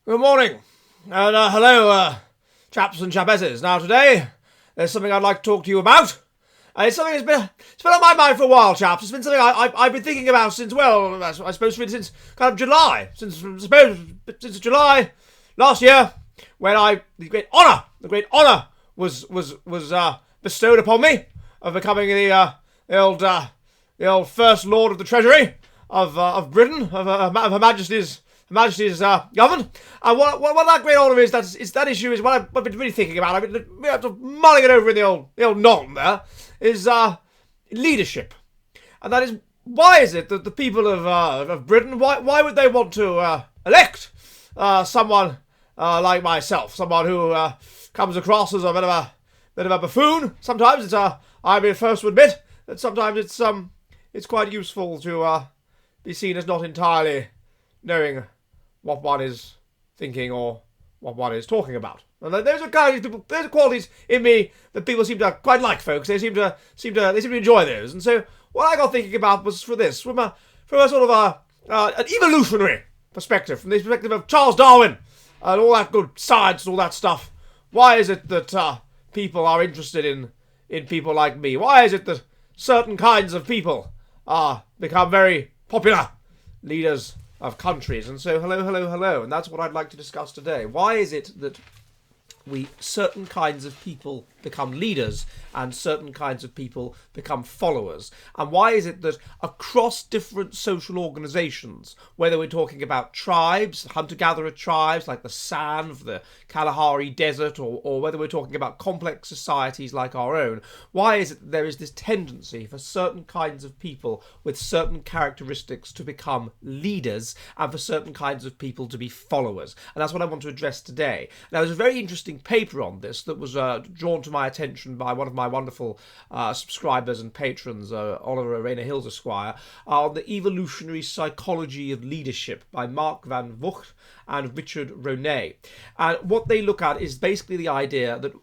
Good morning, and hello, chaps and chapesses. Now today, there's something I'd like to talk to you about. It's something it's been on my mind for a while, chaps. It's been something I've been thinking about since, well, I suppose since kind of July, since July last year, when the great honour was bestowed upon me of becoming the old First Lord of the Treasury of Britain, of Her Majesty's government. And what that great honour is, that issue is what I've been really thinking about. I've been mulling it over in the old noggin there, is leadership. And that is, why is it that the people of Britain, why would they want to elect someone like myself, someone who comes across as a bit of a buffoon? Sometimes I'll be the first to admit that sometimes it's quite useful to be seen as not entirely knowing what one is thinking or what one is talking about. And there's qualities in me that people seem to quite like, folks. They seem to enjoy those. And so what I got thinking about was from a sort of an evolutionary perspective, from the perspective of Charles Darwin and all that good science and all that stuff. Why is it that people are interested in people like me? Why is it that certain kinds of people become very popular leaders of countries? And so hello, and that's what I'd like to discuss today. Why is it that certain kinds of people become leaders and certain kinds of people become followers? And why is it that across different social organizations, whether we're talking about tribes, hunter-gatherer tribes like the San of the Kalahari Desert, or whether we're talking about complex societies like our own, why is it that there is this tendency for certain kinds of people with certain characteristics to become leaders and for certain kinds of people to be followers? And that's what I want to address today. Now, there's a very interesting paper on this that was drawn to my attention by one of my wonderful subscribers and patrons, Oliver Rayner Hills Esquire, on the Evolutionary Psychology of Leadership by Mark van Vugt and Richard Ronay. And what they look at is basically the idea that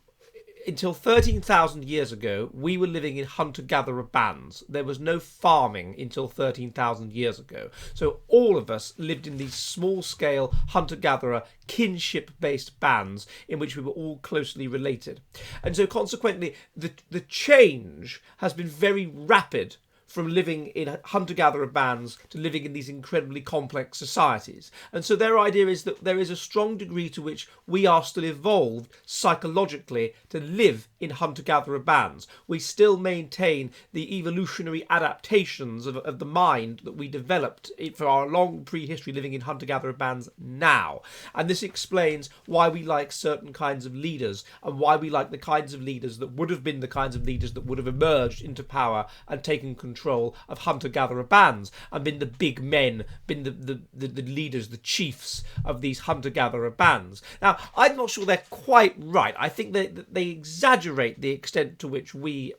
until 13,000 years ago, we were living in hunter-gatherer bands. There was no farming until 13,000 years ago. So all of us lived in these small-scale hunter-gatherer kinship-based bands in which we were all closely related. And so consequently, the change has been very rapid from living in hunter-gatherer bands to living in these incredibly complex societies. And so their idea is that there is a strong degree to which we are still evolved psychologically to live in hunter-gatherer bands. We still maintain the evolutionary adaptations of the mind that we developed for our long prehistory living in hunter-gatherer bands now. And this explains why we like certain kinds of leaders and why we like the kinds of leaders that would have been the kinds of leaders that would have emerged into power and taken control of hunter-gatherer bands and been the big men, been the leaders, the chiefs of these hunter-gatherer bands. Now, I'm not sure they're quite right. I think that they exaggerate the extent to which we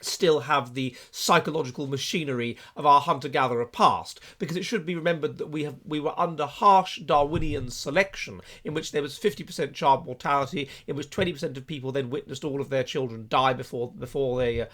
still have the psychological machinery of our hunter-gatherer past, because it should be remembered that we were under harsh Darwinian selection, in which there was 50% child mortality, in which 20% of people then witnessed all of their children die before they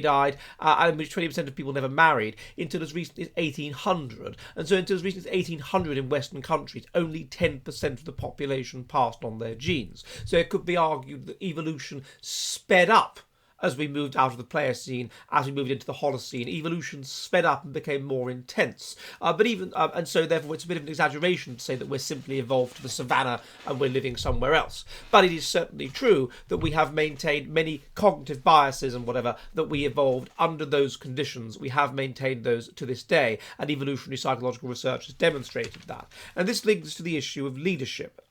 died, and in which 20% of people never married until as recent as 1800. And so until as recent as 1800 in Western countries, only 10% of the population passed on their genes. So it could be argued that evolution sped up as we moved out of the Pliocene, as we moved into the Holocene. Evolution sped up and became more intense. And so therefore it's a bit of an exaggeration to say that we're simply evolved to the savannah and we're living somewhere else. But it is certainly true that we have maintained many cognitive biases and whatever that we evolved under those conditions. We have maintained those to this day, and evolutionary psychological research has demonstrated that. And this links to the issue of leadership.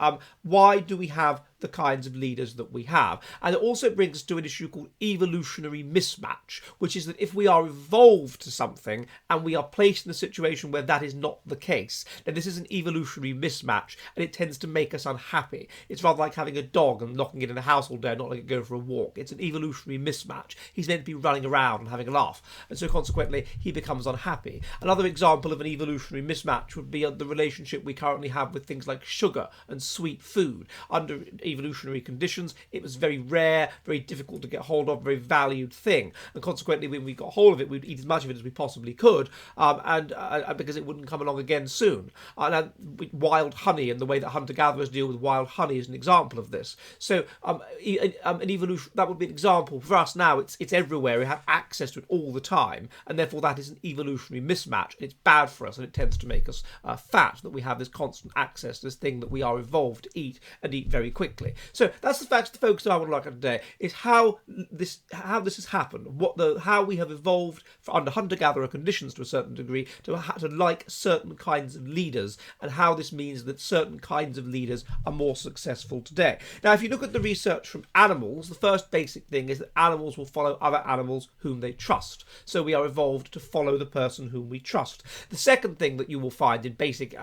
Why do we have the kinds of leaders that we have? And it also brings us to an issue called evolutionary mismatch, which is that if we are evolved to something and we are placed in a situation where that is not the case, then this is an evolutionary mismatch and it tends to make us unhappy. It's rather like having a dog and locking it in a house all day and not letting it go for a walk. It's an evolutionary mismatch. He's meant to be running around and having a laugh, and so consequently he becomes unhappy. Another example of an evolutionary mismatch would be the relationship we currently have with things like sugar and sweet food. Under evolutionary conditions, it was very rare, very difficult to get hold of, very valued thing, and consequently when we got hold of it, we'd eat as much of it as we possibly could, and because it wouldn't come along again soon. And wild honey and the way that hunter-gatherers deal with wild honey is an example of this. So an evolution, that would be an example. For us now, it's everywhere, we have access to it all the time, and therefore that is an evolutionary mismatch, and it's bad for us, and it tends to make us fat, that we have this constant access to this thing that we are evolved to eat, and eat very quickly. So that's the focus that I would like on today, is how this has happened, how we have evolved under hunter-gatherer conditions to a certain degree to like certain kinds of leaders, and how this means that certain kinds of leaders are more successful today. Now, if you look at the research from animals, the first basic thing is that animals will follow other animals whom they trust. So we are evolved to follow the person whom we trust. The second thing that you will find in basic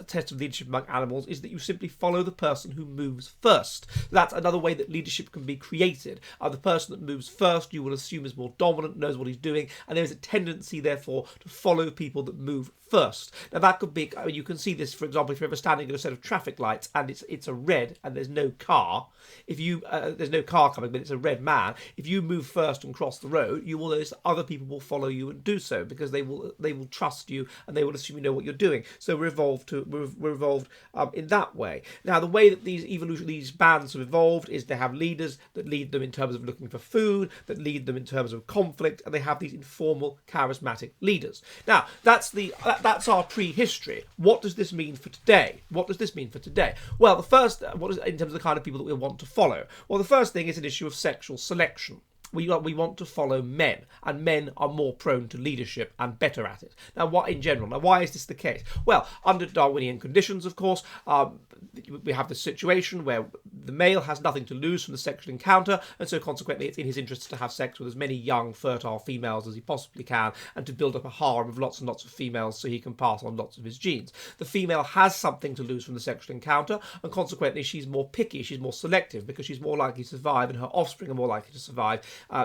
tests of leadership among animals is that you simply follow the person who moves first. That's another way that leadership can be created. The person that moves first you will assume is more dominant, knows what he's doing, and there is a tendency therefore to follow people that move first. Now that could be, you can see this, for example, if you're ever standing at a set of traffic lights and it's a red and there's no car. If you there's no car coming, but it's a red man. If you move first and cross the road, you will notice that other people will follow you and do so, because they will trust you and they will assume you know what you're doing. So we're evolved in that way. Now the way that these bands have evolved is they have leaders that lead them in terms of looking for food, that lead them in terms of conflict, and they have these informal, charismatic leaders. Now that's our prehistory. What does this mean for today? Well, the first, what is in terms of the kind of people that we want to follow? Well, the first thing is an issue of sexual selection. We want to follow men, and men are more prone to leadership and better at it. Now, why is this the case? Well, under Darwinian conditions, of course, we have this situation where the male has nothing to lose from the sexual encounter, and so consequently it's in his interests to have sex with as many young, fertile females as he possibly can, and to build up a harem of lots and lots of females so he can pass on lots of his genes. The female has something to lose from the sexual encounter, and consequently she's more picky, she's more selective, because she's more likely to survive, and her offspring are more likely to survive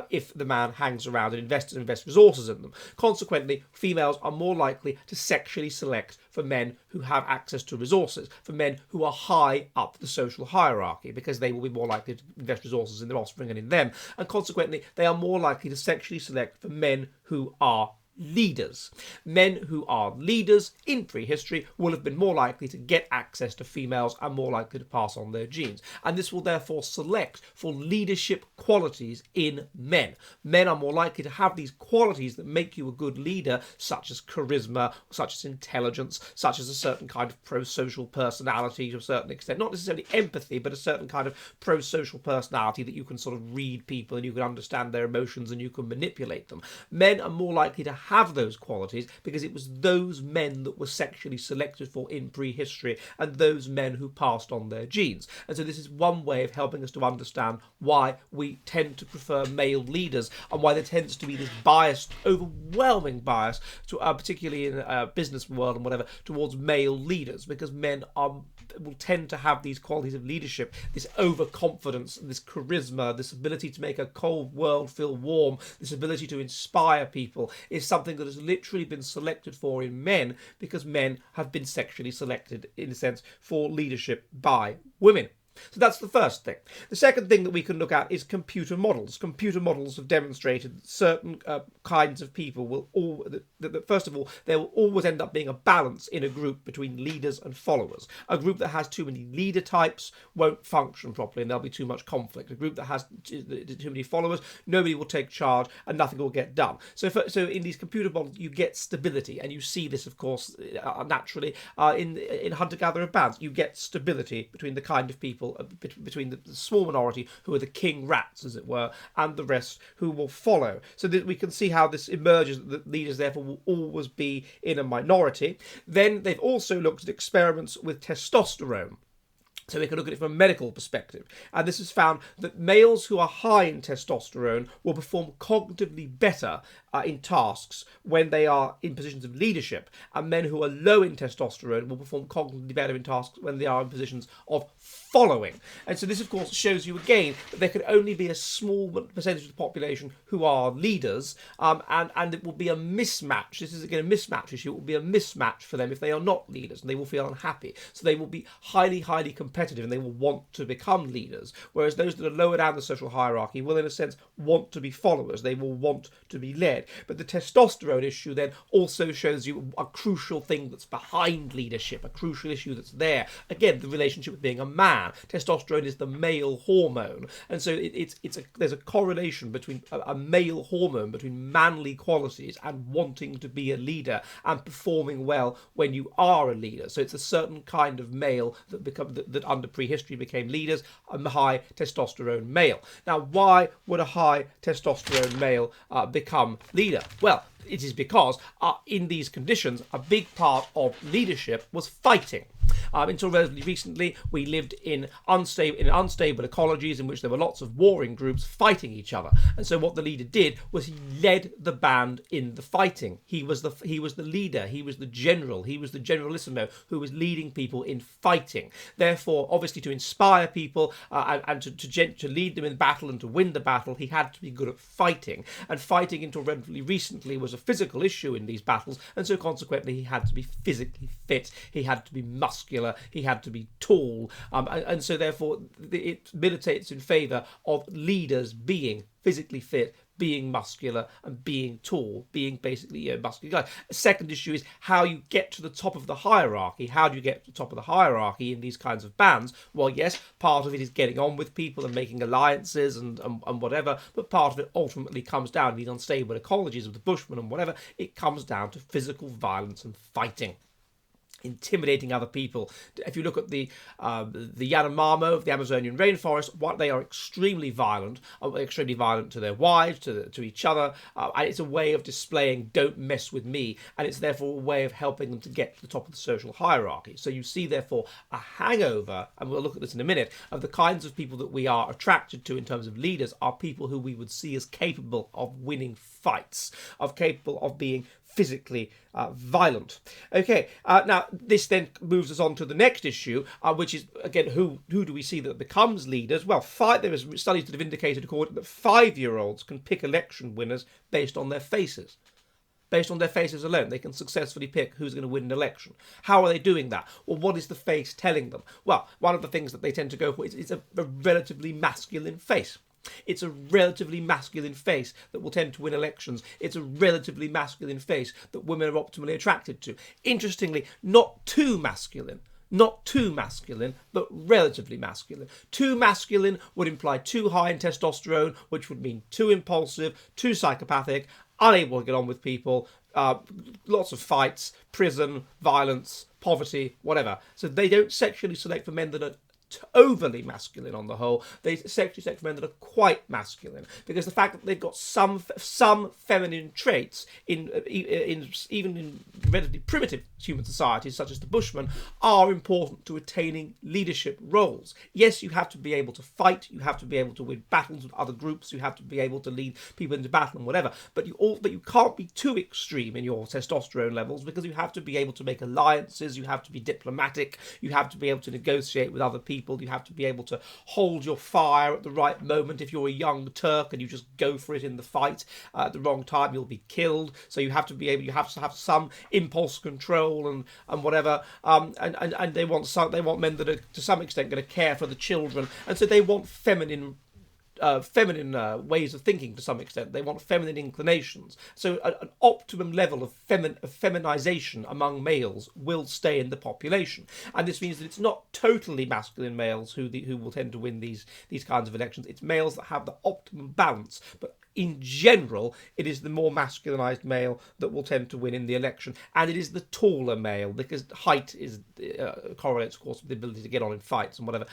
if the man hangs around and invests resources in them. Consequently, females are more likely to sexually select for men who have access to resources, for men who are high up the social hierarchy, because they will be more likely to invest resources in their offspring and in them, and consequently they are more likely to sexually select for men who are leaders. Men who are leaders in prehistory will have been more likely to get access to females and more likely to pass on their genes. And this will therefore select for leadership qualities in men. Men are more likely to have these qualities that make you a good leader, such as charisma, such as intelligence, such as a certain kind of pro-social personality to a certain extent. Not necessarily empathy, but a certain kind of pro-social personality that you can sort of read people and you can understand their emotions and you can manipulate them. Men are more likely to have those qualities because it was those men that were sexually selected for in prehistory, and those men who passed on their genes. And so this is one way of helping us to understand why we tend to prefer male leaders, and why there tends to be this bias, overwhelming bias, to particularly in the business world and whatever, towards male leaders, because men will tend to have these qualities of leadership, this overconfidence, this charisma, this ability to make a cold world feel warm, this ability to inspire people, is something that has literally been selected for in men, because men have been sexually selected, in a sense, for leadership by women. So that's the first thing. The second thing that we can look at is computer models. Computer models have demonstrated that certain kinds of people will first of all, there will always end up being a balance in a group between leaders and followers. A group that has too many leader types won't function properly, and there'll be too much conflict. A group that has too many followers, nobody will take charge and nothing will get done. So in these computer models, you get stability, and you see this, of course, naturally in hunter-gatherer bands. You get stability between the kind of people, between the small minority who are the king rats, as it were, and the rest who will follow. So that we can see how this emerges, that leaders therefore will always be in a minority. Then they've also looked at experiments with testosterone. So we can look at it from a medical perspective. And this has found that males who are high in testosterone will perform cognitively better in tasks when they are in positions of leadership, and men who are low in testosterone will perform cognitively better in tasks when they are in positions of following. And so this, of course, shows you again that there can only be a small percentage of the population who are leaders, and it will be a mismatch. This is again a mismatch issue. It will be a mismatch for them if they are not leaders, and they will feel unhappy. So they will be highly competitive competitive and they will want to become leaders, whereas those that are lower down the social hierarchy will, in a sense, want to be followers. They will want to be led. But the testosterone issue then also shows you a crucial thing that's behind leadership, a crucial issue that's there. Again, the relationship with being a man. Testosterone is the male hormone, and so there's a correlation between a male hormone, between manly qualities and wanting to be a leader and performing well when you are a leader. So it's a certain kind of male that under prehistory became leaders, a high testosterone male. Now, why would a high testosterone male become leader? Well, it is because in these conditions, a big part of leadership was fighting. Until relatively recently, we lived in unstable ecologies in which there were lots of warring groups fighting each other. And so what the leader did was he led the band in the fighting. He was the leader. He was the general. He was the generalissimo who was leading people in fighting. Therefore, obviously, to inspire people and to lead them in battle and to win the battle, he had to be good at fighting. And fighting until relatively recently was a physical issue in these battles, and so consequently, he had to be physically fit. He had to be muscular. He had to be tall, and so therefore it militates in favour of leaders being physically fit, being muscular, and being tall, being basically a muscular guy. A second issue is how you get to the top of the hierarchy. How do you get to the top of the hierarchy in these kinds of bands? Well, yes, part of it is getting on with people and making alliances and whatever, but part of it ultimately comes down to these unstable ecologies of the Bushmen and whatever. It comes down to physical violence and fighting, intimidating other people. If you look at the Yanomamo of the Amazonian rainforest, what they are extremely violent to their wives, to each other, and it's a way of displaying "don't mess with me," and it's therefore a way of helping them to get to the top of the social hierarchy. So you see, therefore, a hangover, and we'll look at this in a minute, of the kinds of people that we are attracted to in terms of leaders are people who we would see as capable of winning fights, capable of being physically violent. Okay, now this then moves us on to the next issue, which is, again, who do we see that becomes leaders? Well, there are studies that have indicated that 5-year-olds can pick election winners based on their faces. Based on their faces alone, they can successfully pick who's going to win an election. How are they doing that? Well, what is the face telling them? Well, one of the things that they tend to go for is a relatively masculine face. It's a relatively masculine face that will tend to win elections. It's a relatively masculine face that women are optimally attracted to. Interestingly, not too masculine, but relatively masculine. Too masculine would imply too high in testosterone, which would mean too impulsive, too psychopathic, unable to get on with people, lots of fights, prison, violence, poverty, whatever. So they don't sexually select for men that are overly masculine on the whole. They sexually select for men that are quite masculine, because the fact that they've got some feminine traits even in relatively primitive human societies such as the Bushmen are important to attaining leadership roles. Yes, you have to be able to fight, you have to be able to win battles with other groups, you have to be able to lead people into battle and whatever, but you can't be too extreme in your testosterone levels, because you have to be able to make alliances, you have to be diplomatic, you have to be able to negotiate with other people, you have to be able to hold your fire at the right moment. If you're a young Turk and you just go for it in the fight at the wrong time, you'll be killed. So you have to have some impulse control and whatever. And they want men that are to some extent going to care for the children, and so they want feminine ways of thinking to some extent. They want feminine inclinations. So an optimum level of feminization among males will stay in the population. And this means that it's not totally masculine males who will tend to win these kinds of elections. It's males that have the optimum balance. But in general, it is the more masculinized male that will tend to win in the election, and it is the taller male, because height correlates, of course, with the ability to get on in fights and whatever,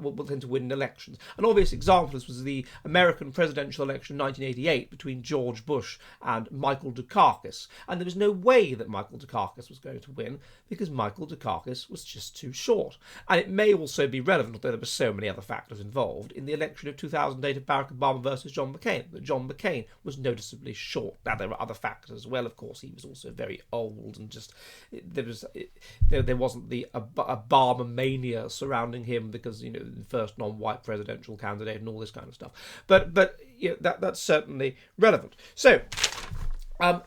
will tend to win in elections. An obvious example of this was the American presidential election in 1988 between George Bush and Michael Dukakis, and there was no way that Michael Dukakis was going to win, because Michael Dukakis was just too short. And it may also be relevant, although there were so many other factors involved, in the election of 2008 of Barack Obama versus John McCain, that John McCain was noticeably short. Now, there were other factors as well, of course. He was also very old, and there wasn't the Obama mania surrounding him, because, the first non-white presidential candidate and all this kind of stuff. But that's certainly relevant. So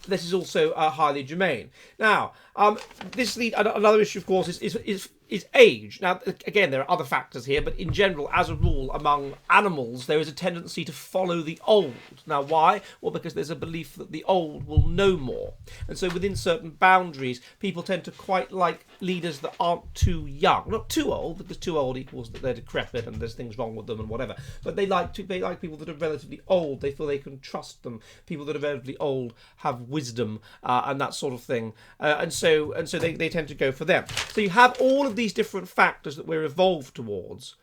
this is also highly germane. Now, another issue, of course, is is age. Now, again, there are other factors here, but in general, as a rule, among animals, there is a tendency to follow the old. Now, why? Well, because there's a belief that the old will know more. And so within certain boundaries, people tend to quite like leaders that aren't too young. Not too old, because too old equals that they're decrepit and there's things wrong with them and whatever. But they like people that are relatively old. They feel they can trust them. People that are relatively old have wisdom and that sort of thing. And so they tend to go for them. So you have all of these different factors that we're evolved towards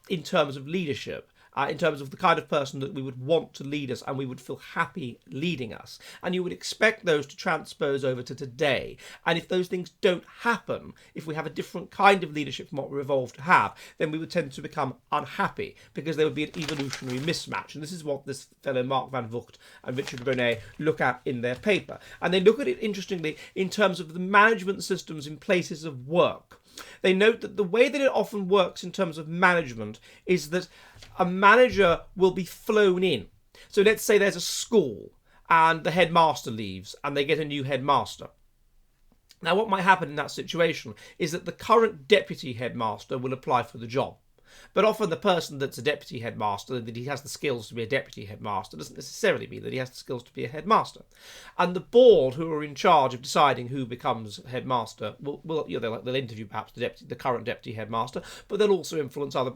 in terms of leadership, in terms of the kind of person that we would want to lead us and we would feel happy leading us. And you would expect those to transpose over to today. And if those things don't happen, if we have a different kind of leadership from what we're evolved to have, then we would tend to become unhappy because there would be an evolutionary mismatch. And this is what this fellow Mark van Vugt and Richard Ronay look at in their paper. And they look at it, interestingly, in terms of the management systems in places of work. They note that the way that it often works in terms of management is that a manager will be flown in. So let's say there's a school and the headmaster leaves and they get a new headmaster. Now, what might happen in that situation is that the current deputy headmaster will apply for the job. But often the person that's a deputy headmaster, that he has the skills to be a deputy headmaster, doesn't necessarily mean that he has the skills to be a headmaster. And the board, who are in charge of deciding who becomes headmaster, they'll interview perhaps the current deputy headmaster, but they'll also influence other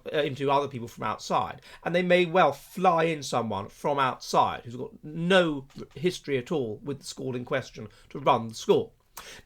people from outside. And they may well fly in someone from outside who's got no history at all with the school in question to run the school.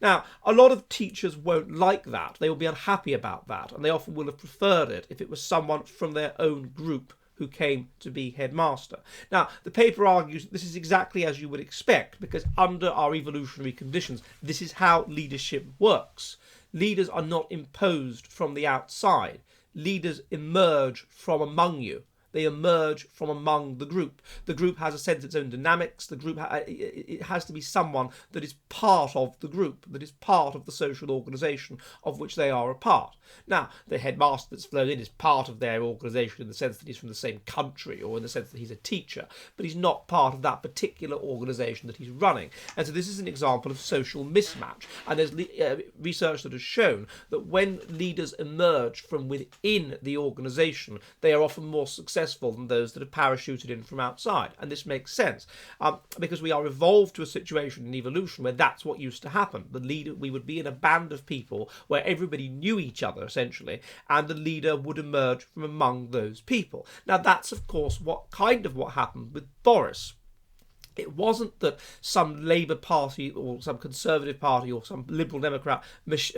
Now, a lot of teachers won't like that. They will be unhappy about that, and they often will have preferred it if it was someone from their own group who came to be headmaster. Now, the paper argues that this is exactly as you would expect, because under our evolutionary conditions, this is how leadership works. Leaders are not imposed from the outside. Leaders emerge from among you. They emerge from among the group. The group has a sense of its own dynamics. The group it has to be someone that is part of the group, that is part of the social organisation of which they are a part. Now, the headmaster that's flown in is part of their organisation in the sense that he's from the same country or in the sense that he's a teacher, but he's not part of that particular organisation that he's running. And so this is an example of social mismatch. And there's research that has shown that when leaders emerge from within the organisation, they are often more successful than those that are parachuted in from outside. And this makes sense because we are evolved to a situation in evolution where that's what used to happen. We would be in a band of people where everybody knew each other essentially, and the leader would emerge from among those people. Now that's of course what happened with Boris. It wasn't that some Labour Party or some Conservative Party or some Liberal Democrat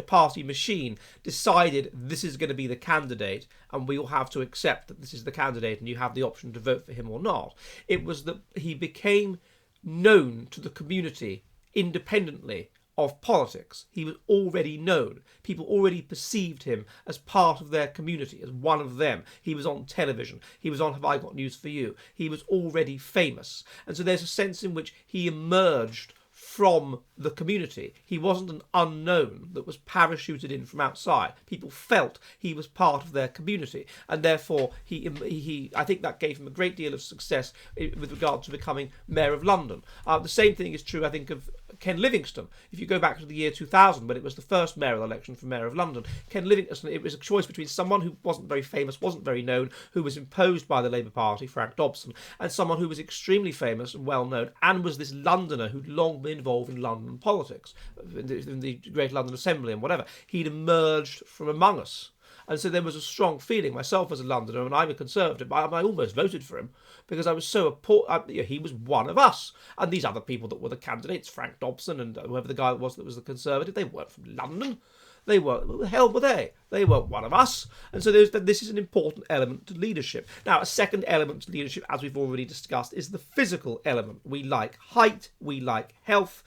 party machine decided this is going to be the candidate and we all have to accept that this is the candidate and you have the option to vote for him or not. It was that he became known to the community independently of politics. He was already known. People already perceived him as part of their community, as one of them. He was on television. He was on Have I Got News for You? He was already famous. And so there's a sense in which he emerged from the community. He wasn't an unknown that was parachuted in from outside. People felt he was part of their community, and therefore I think that gave him a great deal of success with regard to becoming Mayor of London. The same thing is true, I think, of Ken Livingstone. If you go back to the year 2000, when it was the first mayoral election for Mayor of London, Ken Livingstone, it was a choice between someone who wasn't very famous, wasn't very known, who was imposed by the Labour Party, Frank Dobson, and someone who was extremely famous and well known, and was this Londoner who'd long been involved in London politics, in the Great London Assembly and whatever. He'd emerged from among us. And so there was a strong feeling, myself as a Londoner, and I'm a Conservative, I almost voted for him because I was so he was one of us. And these other people that were the candidates, Frank Dobson and whoever the guy was that was the Conservative, they weren't from London. They weren't. What the hell were they? They weren't one of us. And so this is an important element to leadership. Now, a second element to leadership, as we've already discussed, is the physical element. We like height. We like health.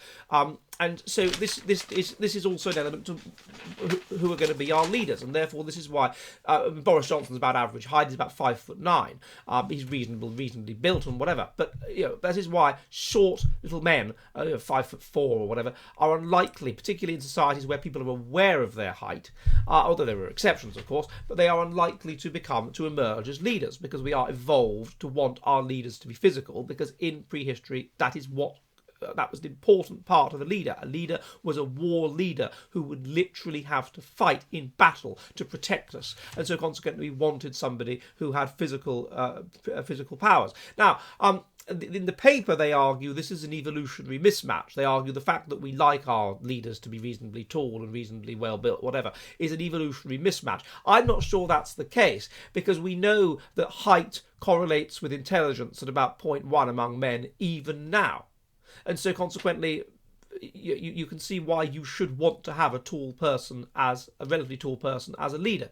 And so this is also an element to who are going to be our leaders, and therefore this is why Boris Johnson's about average height. He's about 5'9". He's reasonably built and whatever. But that is why short little men, 5'4" or whatever, are unlikely, particularly in societies where people are aware of their height. Although there are exceptions, of course, but they are unlikely to emerge as leaders because we are evolved to want our leaders to be physical. Because in prehistory, that is what that was an important part of a leader. A leader was a war leader who would literally have to fight in battle to protect us, and so consequently we wanted somebody who had physical powers. Now, in the paper they argue this is an evolutionary mismatch. They argue the fact that we like our leaders to be reasonably tall and reasonably well built, whatever, is an evolutionary mismatch. I'm not sure that's the case, because we know that height correlates with intelligence at about 0.1 among men even now. And so consequently, you can see why you should want to have a relatively tall person as a leader.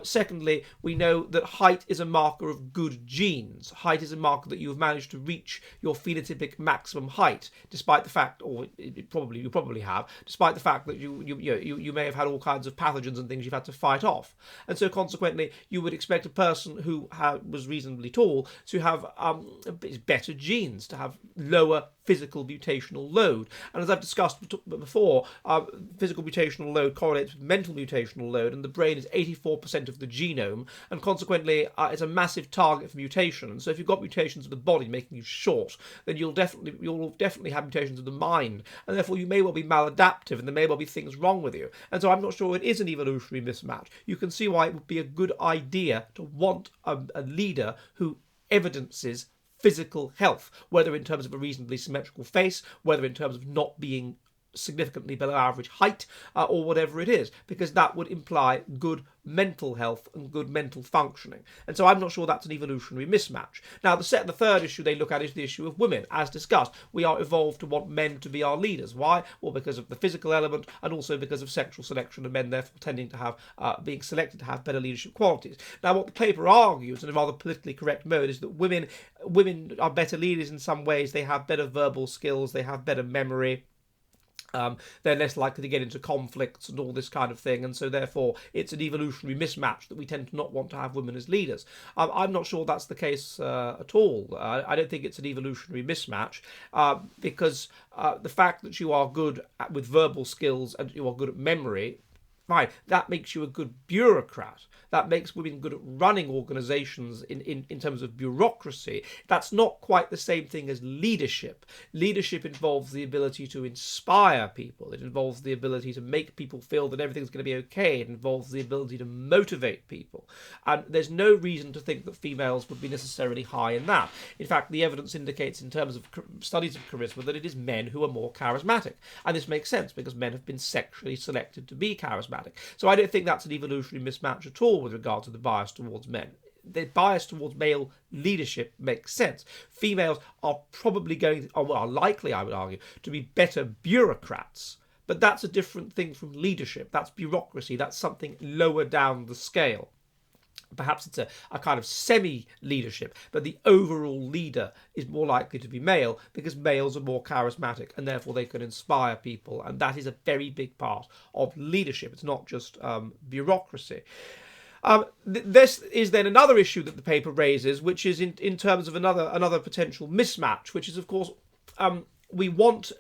Secondly, we know that height is a marker of good genes. Height is a marker that you have managed to reach your phenotypic maximum height, despite the fact, or you probably have, despite the fact that you may have had all kinds of pathogens and things you've had to fight off. And so consequently, you would expect a person who was reasonably tall to have better genes, to have lower physical mutational load. And as I've discussed before, physical mutational load correlates with mental mutational load, and the brain is 84% of the genome, and consequently it's a massive target for mutation. And so if you've got mutations of the body making you short, then you'll definitely have mutations of the mind, and therefore you may well be maladaptive, and there may well be things wrong with you. And so I'm not sure it is an evolutionary mismatch. You can see why it would be a good idea to want a leader who evidences physical health, whether in terms of a reasonably symmetrical face, whether in terms of not being significantly below average height, or whatever it is, because that would imply good mental health and good mental functioning. And so I'm not sure that's an evolutionary mismatch. Now, the third issue they look at is the issue of women. As discussed, we are evolved to want men to be our leaders. Why? Well, because of the physical element, and also because of sexual selection, and men therefore tending to have, being selected to have better leadership qualities. Now, what the paper argues, in a rather politically correct mode, is that women are better leaders in some ways. They have better verbal skills, they have better memory, they're less likely to get into conflicts and all this kind of thing, and so therefore it's an evolutionary mismatch that we tend to not want to have women as leaders. I'm not sure that's the case at all. I don't think it's an evolutionary mismatch, because the fact that you are good with verbal skills and you are good at memory, fine, that makes you a good bureaucrat. That makes women good at running organisations in terms of bureaucracy. That's not quite the same thing as leadership. Leadership involves the ability to inspire people. It involves the ability to make people feel that everything's going to be okay. It involves the ability to motivate people. And there's no reason to think that females would be necessarily high in that. In fact, the evidence indicates in terms of studies of charisma that it is men who are more charismatic. And this makes sense because men have been sexually selected to be charismatic. So I don't think that's an evolutionary mismatch at all with regard to the bias towards men. The bias towards male leadership makes sense. Females are probably are likely, I would argue, to be better bureaucrats. But that's a different thing from leadership. That's bureaucracy. That's something lower down the scale. Perhaps it's a kind of semi-leadership, but the overall leader is more likely to be male because males are more charismatic and therefore they can inspire people, and that is a very big part of leadership. It's not just bureaucracy. This is then another issue that the paper raises, which is in terms of another potential mismatch, which is, of course, we want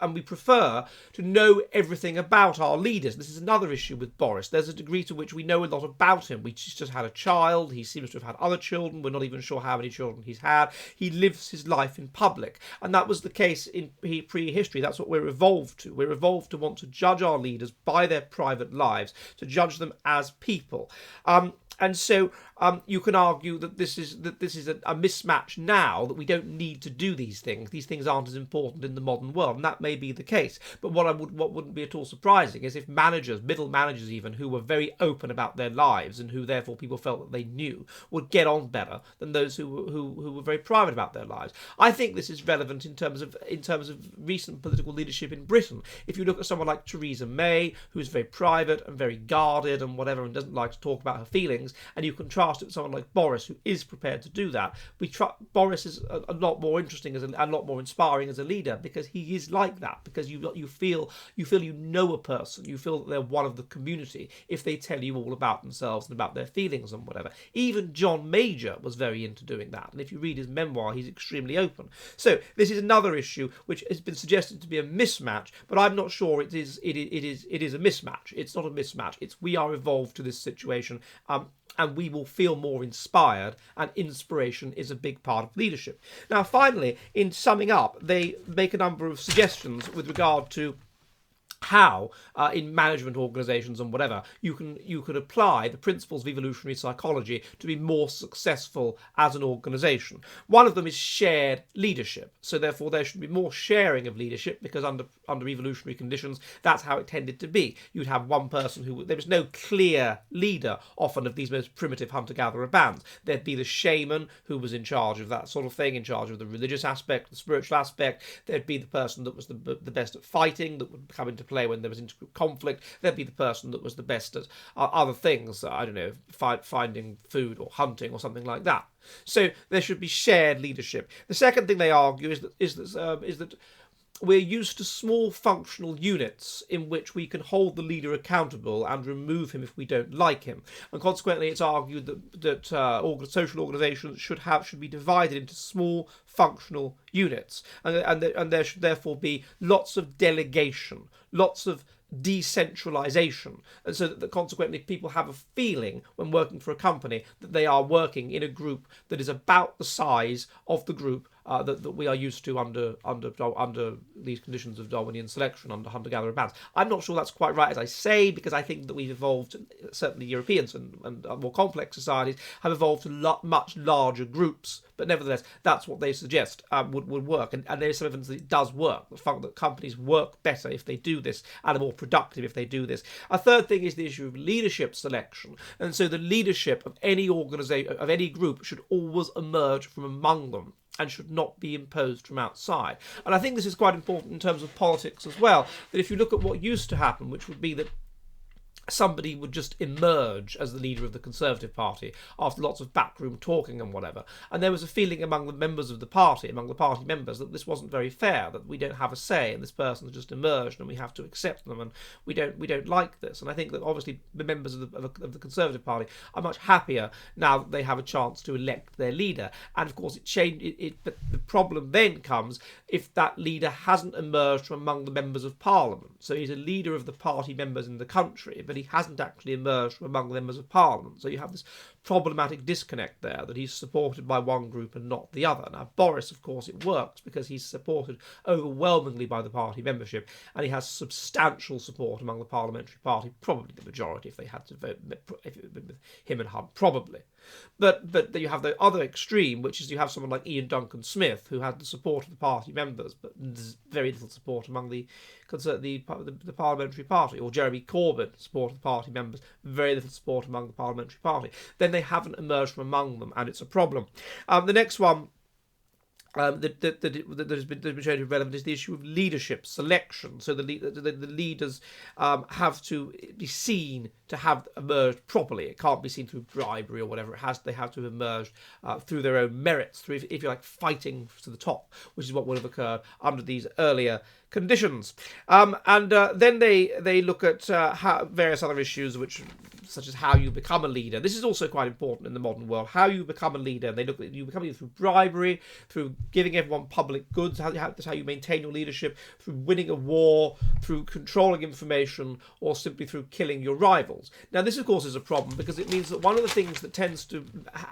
and we prefer to know everything about our leaders. This is another issue with Boris. There's a degree to which we know a lot about him. We just had a child. He seems to have had other children. We're not even sure how many children he's had. He lives his life in public. And that was the case in prehistory. That's what we're evolved to. We're evolved to want to judge our leaders by their private lives, to judge them as people. And so you can argue that this is a mismatch now, that we don't need to do these things. These things aren't as important in the modern world, and that may be the case. But what wouldn't be at all surprising is if managers, middle managers even, who were very open about their lives and who therefore people felt that they knew, would get on better than those who were very private about their lives. I think this is relevant in terms of recent political leadership in Britain. If you look at someone like Theresa May, who's very private and very guarded and whatever, and doesn't like to talk about her feelings, and you contrast it with someone like Boris, who is prepared to do that. Boris is a lot more interesting and a lot more inspiring as a leader because he is like that. Because you feel you know a person, you feel that they're one of the community if they tell you all about themselves and about their feelings and whatever. Even John Major was very into doing that, and if you read his memoir, he's extremely open. So this is another issue which has been suggested to be a mismatch, but I'm not sure it is a mismatch. It's not a mismatch. It's we are evolved to this situation. and we will feel more inspired, and inspiration is a big part of leadership. Now, finally, in summing up, they make a number of suggestions with regard to how, in management organizations and whatever, you can apply the principles of evolutionary psychology to be more successful as an organization. One of them is shared leadership. So therefore there should be more sharing of leadership, because under evolutionary conditions, that's how it tended to be. You'd have one person there was no clear leader often of these most primitive hunter-gatherer bands. There'd be the shaman who was in charge of that sort of thing, in charge of the religious aspect, the spiritual aspect. There'd be the person that was the best at fighting, that would come into play when there was intergroup conflict. There'd be the person that was the best at other things, I don't know, finding food or hunting or something like that. So there should be shared leadership. The second thing they argue is that we're used to small functional units in which we can hold the leader accountable and remove him if we don't like him. And consequently, it's argued that social organisations should be divided into small functional units, and there should therefore be lots of delegation, lots of decentralization, and so that consequently people have a feeling when working for a company that they are working in a group that is about the size of the group that we are used to under these conditions of Darwinian selection, under hunter-gatherer bands. I'm not sure that's quite right, as I say, because I think that we've evolved, certainly Europeans and more complex societies have evolved to much larger groups. But nevertheless, that's what they suggest would work, and there's some evidence that it does work. The fact that companies work better if they do this, and are more productive if they do this. A third thing is the issue of leadership selection, and so the leadership of any organisation, of any group, should always emerge from among them, and should not be imposed from outside. And I think this is quite important in terms of politics as well, that if you look at what used to happen, which would be that somebody would just emerge as the leader of the Conservative Party after lots of backroom talking and whatever. And there was a feeling among the members of the party, among the party members, that this wasn't very fair, that we don't have a say and this person's just emerged and we have to accept them, and we don't like this. And I think that obviously the members of the Conservative Party are much happier now that they have a chance to elect their leader. And of course but the problem then comes if that leader hasn't emerged from among the members of Parliament. So he's a leader of the party members in the country, but he hasn't actually emerged from among the members of Parliament. So you have this problematic disconnect there, that he's supported by one group and not the other. Now, Boris, of course, it works because he's supported overwhelmingly by the party membership, and he has substantial support among the parliamentary party, probably the majority if they had to vote, if it had been with him and Hunt, probably. But you have the other extreme, which is you have someone like Ian Duncan Smith, who had the support of the party members, but there's very little support among the parliamentary party, or Jeremy Corbyn, support of the party members, very little support among the parliamentary party. Then they haven't emerged from among them, and it's a problem. The next one that has been shown to be relevant is the issue of leadership selection. So the leaders have to be seen to have emerged properly. It can't be seen through bribery or whatever. They have to have emerged through their own merits, through, if you like, fighting to the top, which is what would have occurred under these earlier conditions. Then they look at various other issues, such as how you become a leader. This is also quite important in the modern world. How you become a leader. They look at you becoming through bribery, through giving everyone public goods. That's how you maintain your leadership, through winning a war, through controlling information, or simply through killing your rivals. Now, this, of course, is a problem because it means that one of the things that tends to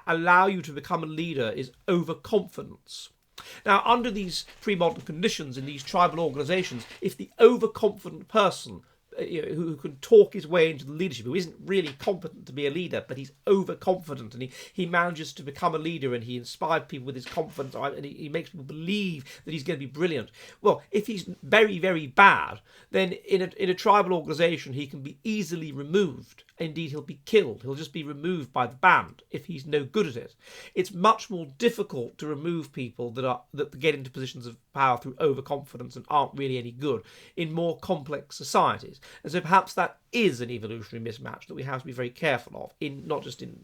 allow you to become a leader is overconfidence. Now, under these pre-modern conditions in these tribal organisations, if the overconfident person who can talk his way into the leadership, who isn't really competent to be a leader, but he's overconfident, and he manages to become a leader, and he inspires people with his confidence, and he makes people believe that he's going to be brilliant. Well, if he's very, very bad, then in a tribal organisation, he can be easily removed. Indeed, he'll be killed. He'll just be removed by the band if he's no good at it. It's much more difficult to remove people that get into positions of power through overconfidence and aren't really any good in more complex societies. And so perhaps that is an evolutionary mismatch that we have to be very careful of, not just in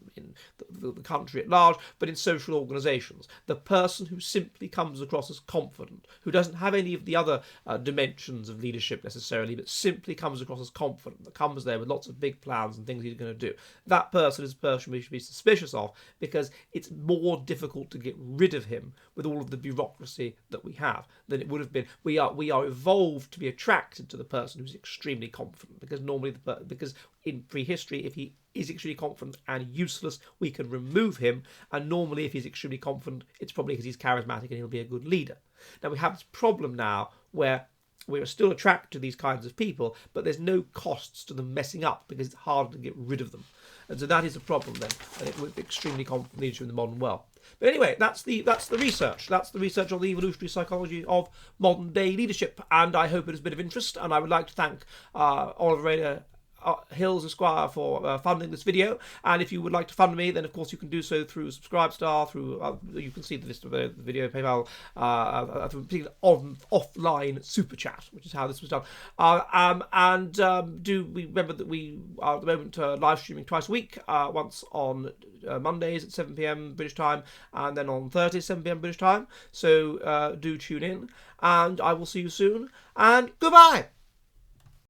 the country at large, but in social organisations. The person who simply comes across as confident, who doesn't have any of the other dimensions of leadership necessarily, but simply comes across as confident, that comes there with lots of big plans and things he's going to do. That person is a person we should be suspicious of, because it's more difficult to get rid of him with all of the bureaucracy that we have than it would have been. We are evolved to be attracted to the person who's extremely confident, because normally, because in prehistory, if he is extremely confident and useless, we can remove him, and normally if he's extremely confident, it's probably because he's charismatic and he'll be a good leader. Now we have this problem now where we are still attracted to these kinds of people, but there's no costs to them messing up because it's harder to get rid of them. And so that is a problem then, with extremely confident leadership in the modern world. But anyway, that's the research. That's the research on the evolutionary psychology of modern day leadership, and I hope it has been of interest. And I would like to thank Oliver Hills Esquire for funding this video, and if you would like to fund me, then of course you can do so through Subscribestar, through you can see the list of the video, PayPal, through offline super chat, which is how this was done. Do we remember that we are at the moment live streaming twice a week, once on Mondays at 7 p.m. British time, and then on Thursdays 7 p.m. British time. So do tune in, and I will see you soon, and goodbye.